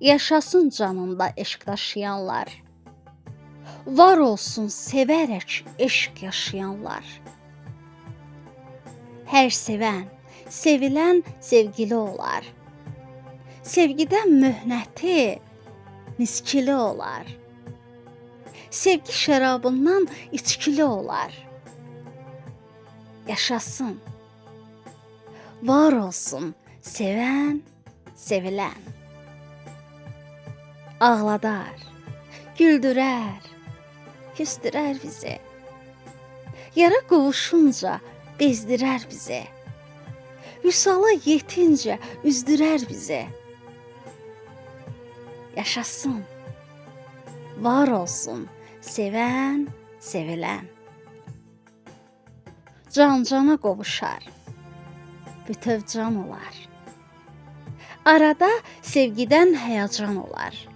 Yaşasın canında eşq daşıyanlar. Var olsun sevərək eşq yaşayanlar. Hər sevən, sevilən sevgili olar. Sevgidən möhnəti miskili olar. Sevgi şərabından içkili olar. Yaşasın, var olsun sevən, sevilən. Ağladar, güldürər, küstürər bizi. Yara qovuşunca bezdirər bizi. Vüsala yetincə üzdürər bizi. Yaşasın, var olsun sevən, sevilən. Can-cana qovuşar, bütöv can olar. Arada sevgidən həyəcan olar.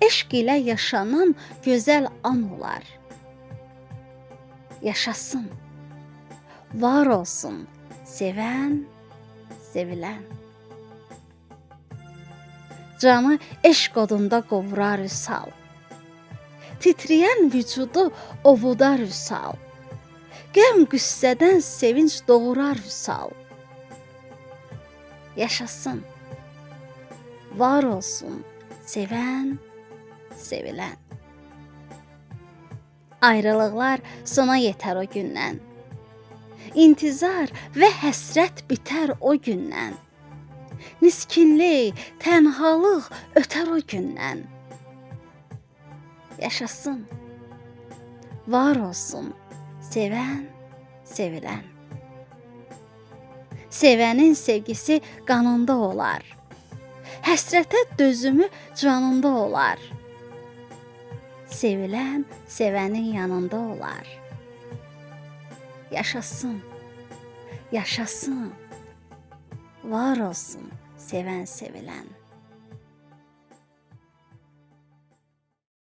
Eşq ilə yaşanan gözəl an olar. Yaşasın, var olsun sevən, sevilən. Canı eşq odunda qovurar vüsal. Titrəyən vücudu ovudar vüsal. Qəm qüssədən sevinç doğurar vüsal. Yaşasın, var olsun sevən, sevilən. Ayrılıqlar sona yetər o gündən. İntizar və həsrət bitər o gündən. Miskinlik, tənhalıq ötər o gündən. Yaşasın, var olsun sevən, sevilən. Sevənin sevgisi qanında olar. Həsrətə dözümü canında olar. Sevilən sevənin yanında olar. Yaşasın, yaşasın, var olsun sevən, sevilən.